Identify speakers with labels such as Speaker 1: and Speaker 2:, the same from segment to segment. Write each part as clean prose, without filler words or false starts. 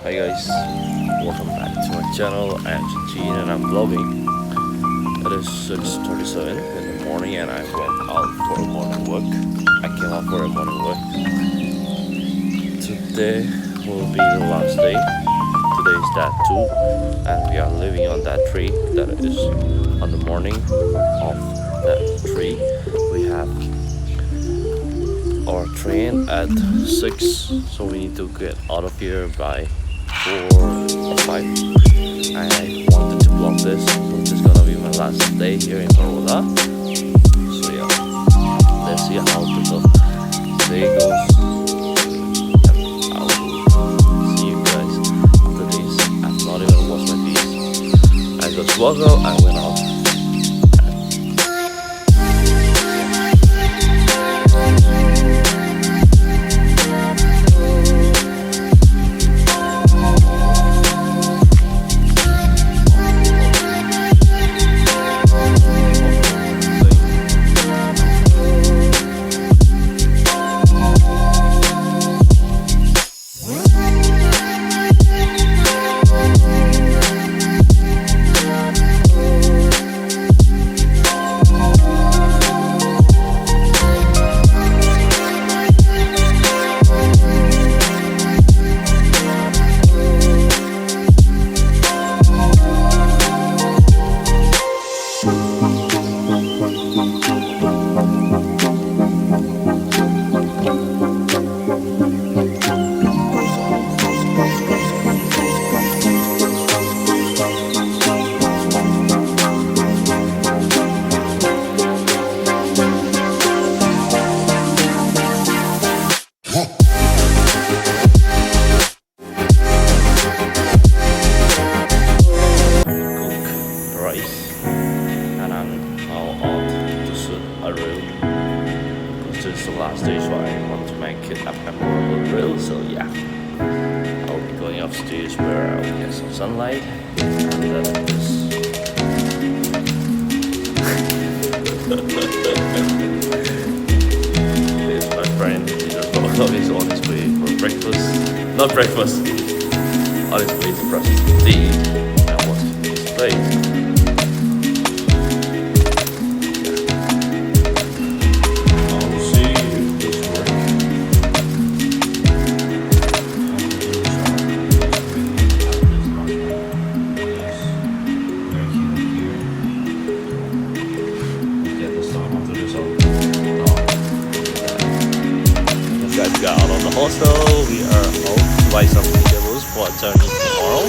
Speaker 1: Hi guys, welcome back to my channel. I am Gene and I'm vlogging. It is 6:37 in the morning and I went out for a morning walk. I came out for a morning walk. Today will be the last day. Today is that too, and we are living on that tree that is on the morning of that tree. We have our train at 6, so we need to get out of here by 4 or 5. I wanted to vlog this, so this is gonna be my last day here in Baroda. So yeah, let's see how the day goes. And I will see you guys after this. I've not even washed my feet. I got swagger, I went out. And I'm now on to shoot a reel because this is the last day, so I want to make it a memorable reel. So yeah, I'll be going upstairs where I'll get some sunlight, and then this. This is my friend. He just is on his way for breakfast. Not breakfast. On his way to brush his teeth and wash his face. Got out of the hostel. We are out to buy some vegetables for a journey tomorrow.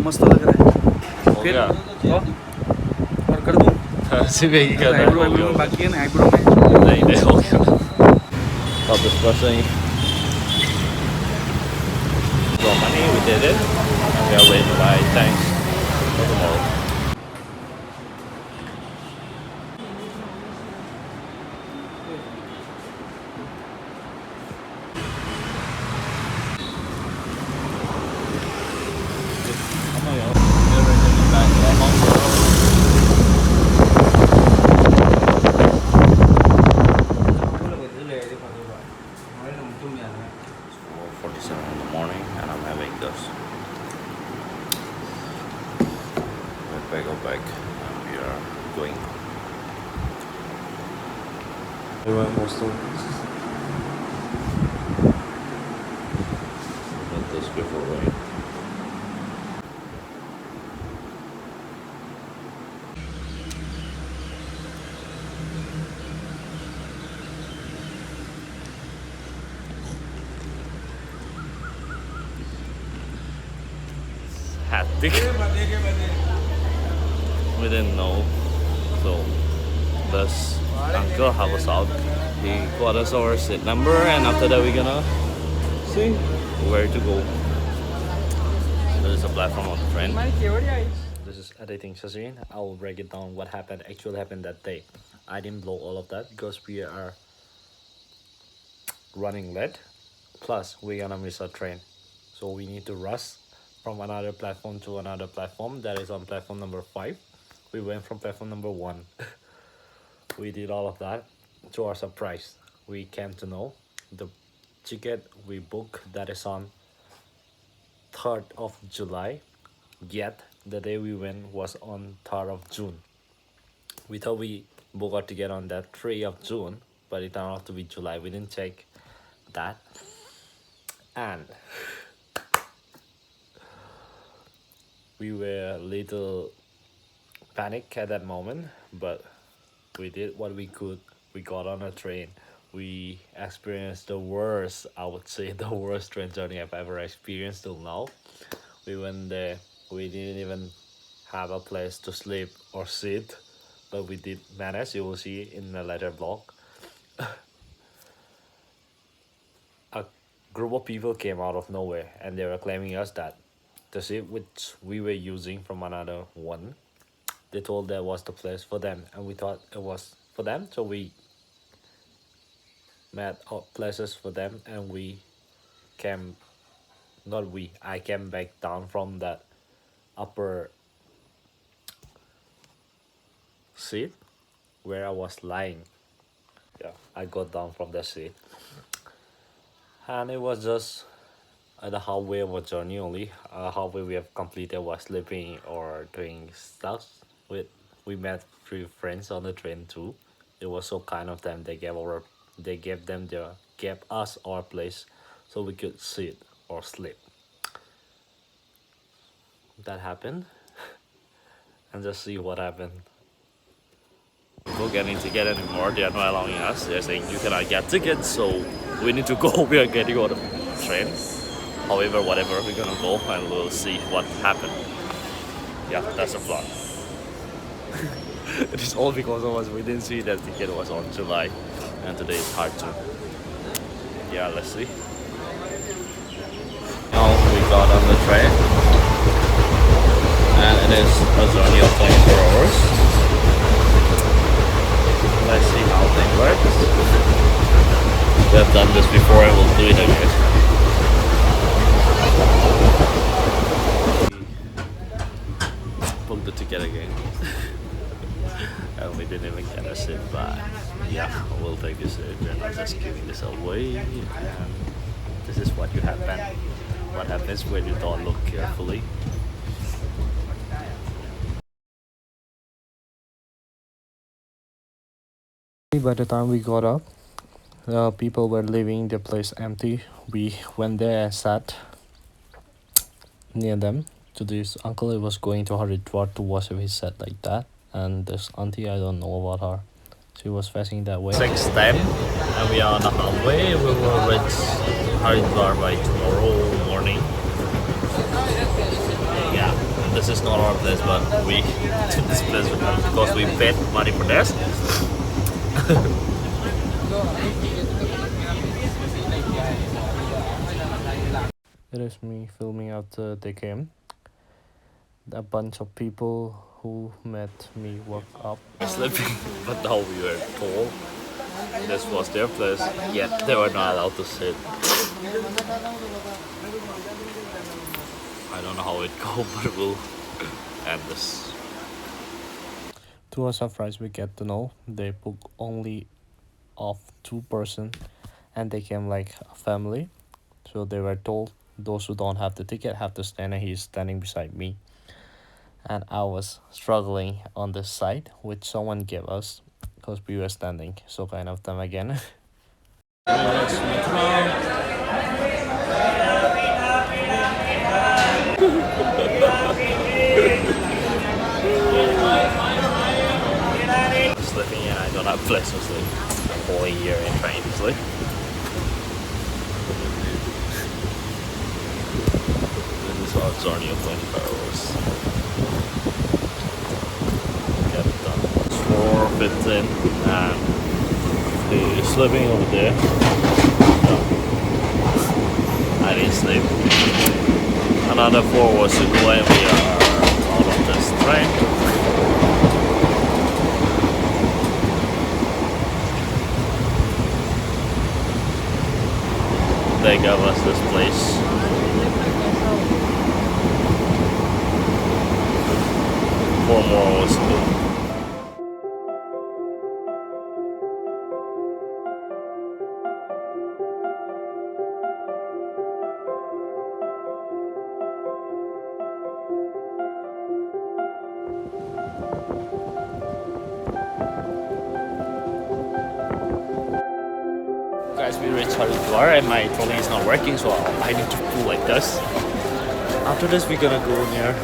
Speaker 2: मस्त लग रहा है। फिर और कर दूँ
Speaker 1: सिर्फ एक ही करना है।
Speaker 2: आईब्रो में बाकी है ना, आईब्रो में
Speaker 1: नहीं हो गया। Stop this brushing. Got money, we did it. And we are waiting to buy tanks for tomorrow. in the morning and I'm having this Pack our bag and we are going. We went most of this before rain. Hectic. We didn't know, so this uncle help us out. He got us our seat number, and after that we're gonna see where to go. There is a platform on the train. This is editing session. I will break it down what actually happened that day. I didn't blow all of that because we are running late. Plus, we're gonna miss our train, so we need to rush from another platform to another platform that is on platform number 5. We went from platform number 1. We did all of that. To our surprise, we came to know the ticket we booked that is on 3rd of July, yet the day we went was on 3rd of June. We thought we booked our ticket on that 3rd of June, but it turned out to be July. We didn't check that, and we were a little panic at that moment, but we did what we could. We got on a train. We experienced the worst, I would say, the worst train journey I've ever experienced till now. We went there. We didn't even have a place to sleep or sit, but we did manage. You will see in the later vlog. A group of people came out of nowhere and they were claiming us that the ship which we were using from another one, they told that was the place for them, and we thought it was for them, so we met out places for them, and we came, not we, I came back down from that upper seat where I was lying. Yeah, I got down from the seat, and it was just at the halfway of a journey only. Halfway we have completed was sleeping or doing stuff. With we met 3 friends on the train too. It was so kind of them. They gave us our place so we could sit or sleep. That happened, and just see what happened. People getting ticket anymore. They are not allowing us. They're saying you cannot get tickets, so we need to go. We are getting on the train. However, whatever, we're gonna go and we'll see what happened. Yeah, that's the plan. It is all because of us. We didn't see that ticket was on July, and today is hard to. Yeah, let's see. Now we got on the train, and it is a journey of 24 hours. Let's see how things work. We have done this before and we'll do it again. Booked the ticket again. And we didn't even get a seat, but yeah, we'll take this and I'm just giving this away. And this is what what happens when you don't look carefully. By the time we got up, people were leaving the place empty. We went there and sat near them. To this uncle, it was going to Haridwar to wash his set like that, and this auntie, I don't know about her. She was facing that way. 6:10, and we are on the halfway. We will reach Haridwar by tomorrow morning. Yeah, this is not our place, but we took this place because we paid money for this. It is me filming after they came. A bunch of people who met me woke up sleeping, but now we were told this was their place, yet they were not allowed to sit. I don't know how it goes, but we'll end this. To our surprise, we get to know they book only of 2 person, and they came like a family. So they were told those who don't have the ticket have to stand, and he's standing beside me. and I was struggling on this side, which someone gave us because we were standing. So kind of them again. Sleeping and I don't have place to sleep. I'm whole year in trying to sleep. This is our journey of 24 hours. Get it done. It's 4:15 and he's sleeping over there. No, I didn't sleep. Another 4 hours to go and we are out of this train. They gave us this place. 4 more hours to go. Guys, we reached Haridwar and my trolley is not working, so I need to pull like this. After this, we're gonna go near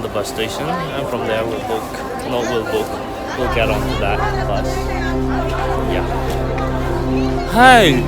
Speaker 1: the bus station, and from there we'll get onto that bus. Yeah. Hi.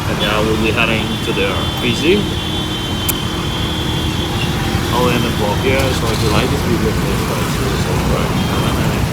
Speaker 1: And now we'll be heading to their PC. I'll end the vlog here, so if you like this video, please subscribe and